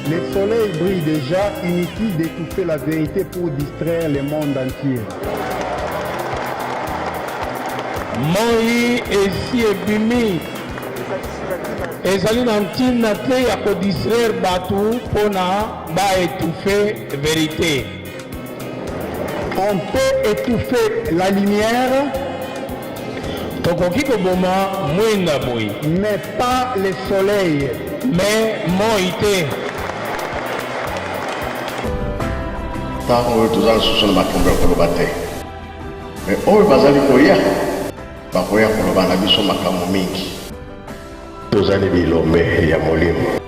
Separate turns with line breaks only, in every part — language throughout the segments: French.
Le soleil brille déjà, inutile d'étouffer la vérité pour distraire le monde entier.
Moi esi ebimi ezali na ntina te ya kodistraire bato mpona baétouffe vérité.
On peut étouffer la lumière,
tokoki koboma mwinda boye,
mais pas le soleil.
mais moi te.
Ntango oyo toza lisusu na makambo ya koloba te, me oyo bazali koya bakoya koloba na biso makambo mingi. Tozali bilombe ya molimo,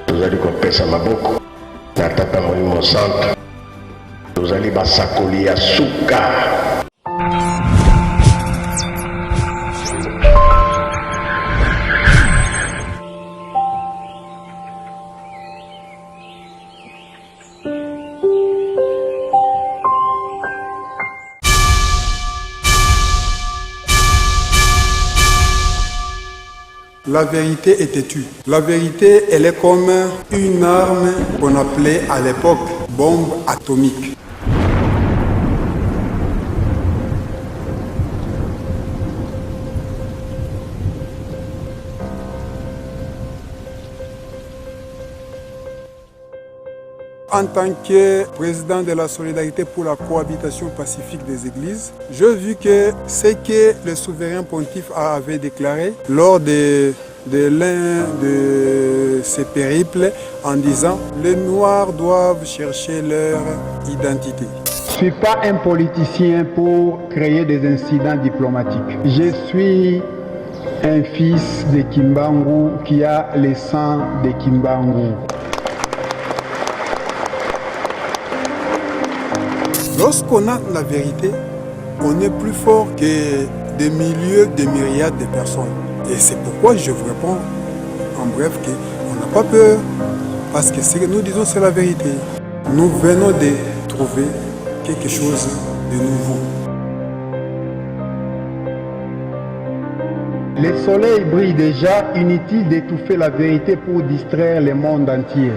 tozali kopesa maboko na tata molimo santo, tozali basakoli ya suka.
La vérité est têtue. La vérité, elle est comme une arme qu'on appelait à l'époque bombe atomique. En tant que président de la solidarité pour la cohabitation pacifique des églises, j'ai vu que ce que le souverain pontife avait déclaré lors de l'un de ses périples en disant « Les Noirs doivent chercher leur identité ».
Je ne suis pas un politicien pour créer des incidents diplomatiques. Je suis un fils de Kimbangu qui a le sang de Kimbangu.
Lorsqu'on a la vérité, on est plus fort que des milliers, des myriades de personnes. Et c'est pourquoi je vous réponds en bref qu'on n'a pas peur. Parce que ce que nous disons, c'est la vérité. Nous venons de trouver quelque chose de nouveau.
Le soleil brille déjà, inutile d'étouffer la vérité pour distraire le monde entier.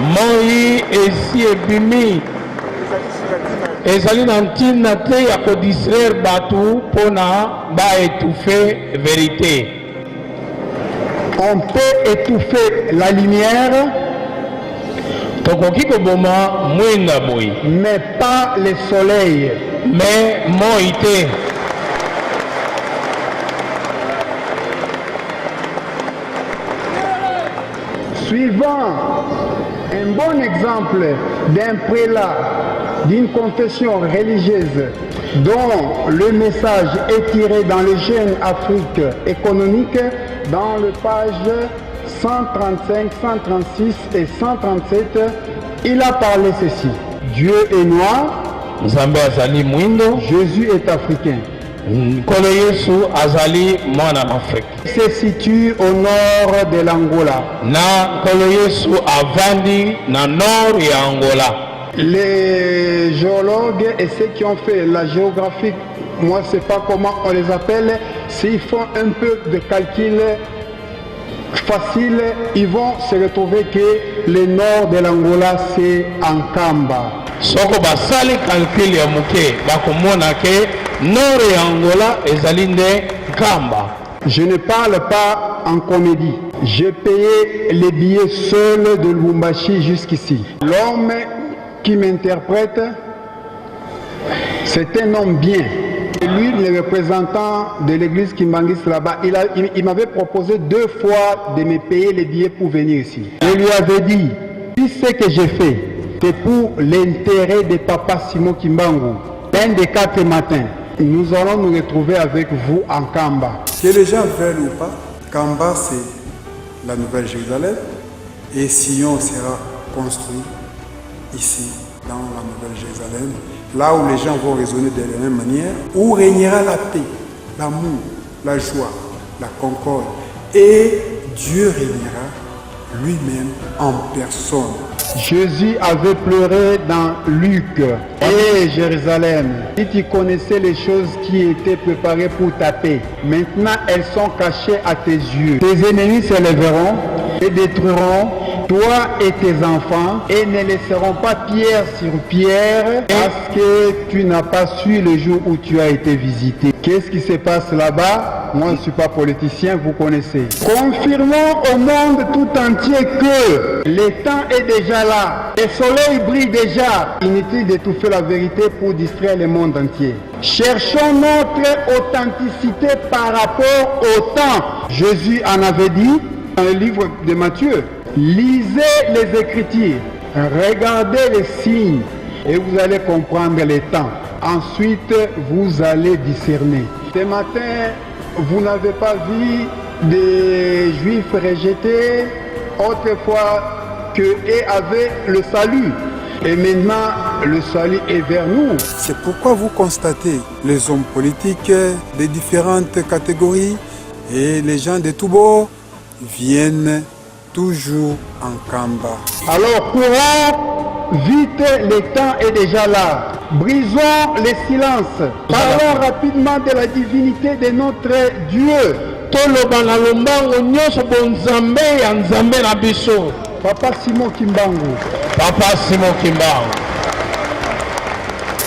Moi esi ebimi ezali na ntina te ya kodistraire bato mpona baétouffe vérité.
On peut étouffer la lumière,
tokoki koboma mwinda boye,
mais pas le soleil.
mais moi te.
Suivant un bon exemple d'un prélat d'une confession religieuse dont le message est tiré dans le Jeune Afrique économique dans le page 135, 136 et 137, il a parlé ceci. Dieu est noir,
Nzambe azali mwindo,
Jésus est africain.
nkolo Yesu azali mwana Afrique.
Se situe au nord de l'Angola.
Na nkolo Yesu avandi na nord ya Angola.
Les géologues et ceux qui ont fait la géographie, moi je ne sais pas comment on les appelle, s'ils font un peu de calcul facile, ils vont se retrouver que le nord de l'Angola c'est Ankamba.
Soko basali calcul ya muke bakomona ke nord ya Angola ezali nde Nkamba.
Je ne parle pas en comédie. J'ai payé les billets seul de Lubumbashi jusqu'ici. L'homme qui m'interprète, c'est un homme bien. Et lui, le représentant de l'église Kimbangis là-bas, il m'avait proposé 2 fois de me payer les billets pour venir ici. Je lui avais dit, si ce que j'ai fait, c'est pour l'intérêt de papa Simon Kimbangu, un des 4 matins, nous allons nous retrouver avec vous en Kamba.
Que les gens veulent ou pas, Kamba c'est la Nouvelle Jérusalem et Sion sera construit ici dans la Nouvelle Jérusalem, là où les gens vont raisonner de la même manière, où régnera la paix, l'amour, la joie, la concorde et Dieu régnera lui-même en personne.
Jésus avait pleuré dans Luc. Et Jérusalem, si tu connaissais les choses qui étaient préparées pour ta paix, maintenant elles sont cachées à tes yeux. Tes ennemis se lèveront et détruiront toi et tes enfants et ne laisseront pas pierre sur pierre parce que tu n'as pas su le jour où tu as été visité. Qu'est-ce qui se passe là-bas? Moi, je ne suis pas politicien, vous connaissez. Confirmons au monde tout entier que le temps est déjà là. Le soleil brille déjà. Inutile d'étouffer la vérité pour distraire le monde entier. Cherchons notre authenticité par rapport au temps. Jésus en avait dit dans le livre de Matthieu. Lisez les Écritures, regardez les signes et vous allez comprendre les temps. Ensuite, vous allez discerner. Ce matin, vous n'avez pas vu des Juifs rejetés autrefois qu'eux avaient le salut. Et maintenant, le salut est vers nous.
C'est pourquoi vous constatez les hommes politiques des différentes catégories et les gens de tous bords viennent toujours en Kamba.
Alors courons vite, le temps est déjà là. Brisons les silences. Parlons rapidement de la divinité de notre Dieu. Papa Simon Kimbangu.
Papa Simon Kimbangu.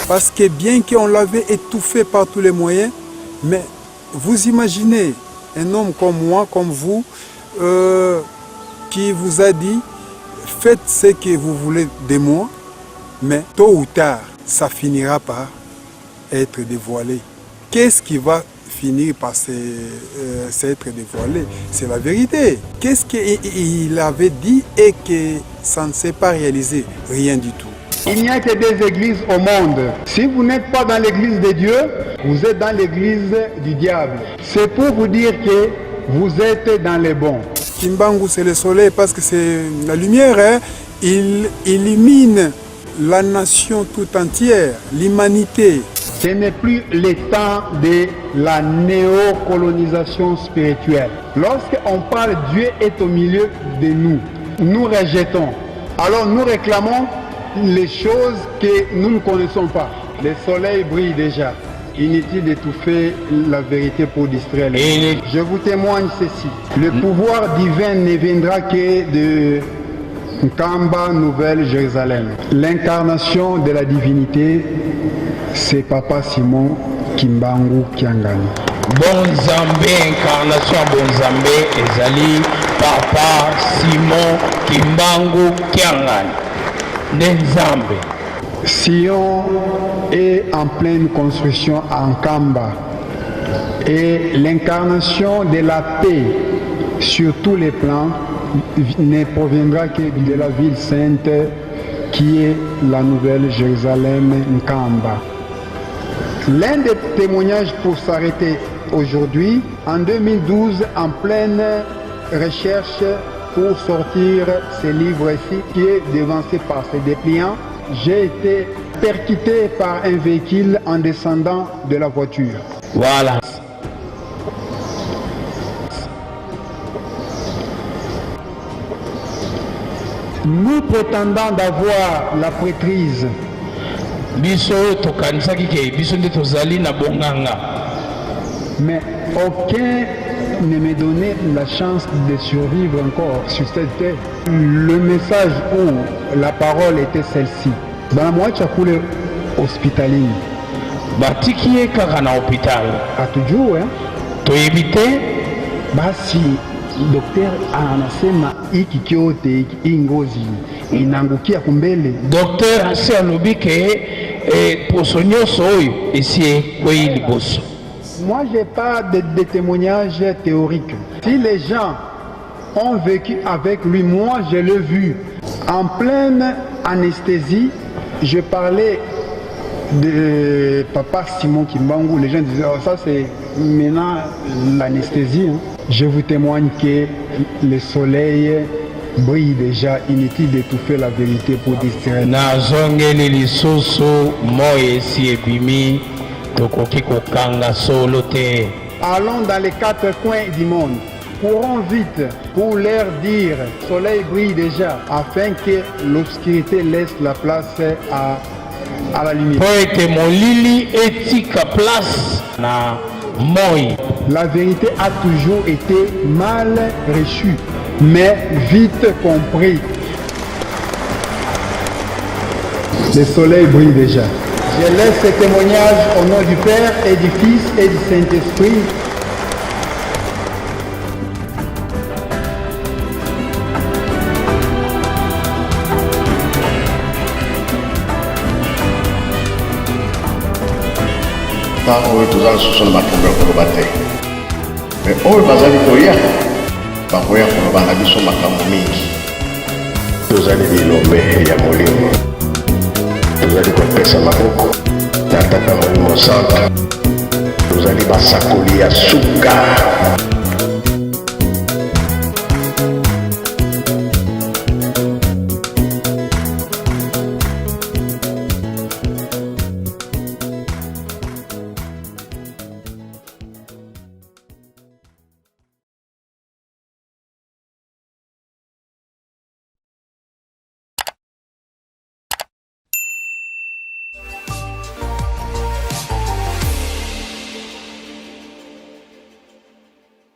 Parce que bien qu'on l'avait étouffé par tous les moyens, mais vous imaginez un homme comme moi, comme vous, qui vous a dit faites ce que vous voulez de moi, mais tôt ou tard, ça finira par être dévoilé. Qu'est-ce qui va finir par s'être dévoilé? C'est la vérité. Qu'est-ce qu'il avait dit et que ça ne s'est pas réalisé? Rien du tout.
Il n'y a que des églises au monde. Si vous n'êtes pas dans l'église de Dieu, vous êtes dans l'église du diable. C'est pour vous dire que vous êtes dans les bons.
Kimbangu, c'est le soleil parce que c'est la lumière. Hein? Il illumine la nation tout entière, l'humanité.
Ce n'est plus le temps de la néocolonisation spirituelle. Lorsqu'on parle Dieu est au milieu de nous, nous rejetons. Alors nous réclamons les choses que nous ne connaissons pas. Le soleil brille déjà. Inutile d'étouffer la vérité pour distraire les gens. Je vous témoigne ceci. Le pouvoir divin ne viendra que de Kamba, Nouvelle-Jérusalem. L'incarnation de la divinité, c'est Papa Simon Kimbangu Kiangani.
Bonzambe, incarnation Bonzambe, ezali Papa Simon Kimbangu Kiangani. Nenzambe.
Sion est en pleine construction en Kamba et l'incarnation de la paix sur tous les plans ne proviendra que de la ville sainte qui est la Nouvelle Jérusalem Nkamba. L'un des témoignages pour s'arrêter aujourd'hui, en 2012, en pleine recherche pour sortir ce livre-ci qui est devancé par ses dépliants, j'ai été percuté par un véhicule en descendant de la voiture.
Voilà.
Nous prétendons d'avoir la prêtrise. Mais aucun ne me donnait la chance de survivre encore sur cette terre. Le message ou la parole était celle-ci. Dans moi, tu as coulé hospitalier.
Batiki kakana hôpital.
À toujours, hein?
Tu évité?
Basi, docteur anasema hiki kyote ingozi inangukia kumbele.
Docteur ase alobi ke posonyo soyo esi kweli boso.
Moi, je n'ai pas de témoignages théoriques. Si les gens ont vécu avec lui, moi, je l'ai vu. En pleine anesthésie, je parlais de Papa Simon Kimbangu. Les gens disaient, oh, ça c'est maintenant l'anesthésie. Hein. Je vous témoigne que le soleil brille déjà. Inutile d'étouffer la vérité pour distraire.
Nazongeli lisusu moye si ebimi.
Allons dans les quatre coins du monde. courons vite pour leur dire « Soleil brille déjà » afin que l'obscurité laisse la place à la lumière.
Po ete molili etika place na moi.
La vérité a toujours été mal reçue, mais vite compris. Le soleil brille déjà. Je laisse ce témoignage au nom du Père et du Fils et du Saint-Esprit.
ntango oyo toza lisusu na makambo ya koloba te me oyo bazali koya bakoya koloba na biso makambo mingi. Tozali bilombe ya molimo, tozali kopesa maboko na tata molimo santu, tozali basakoli ya suka.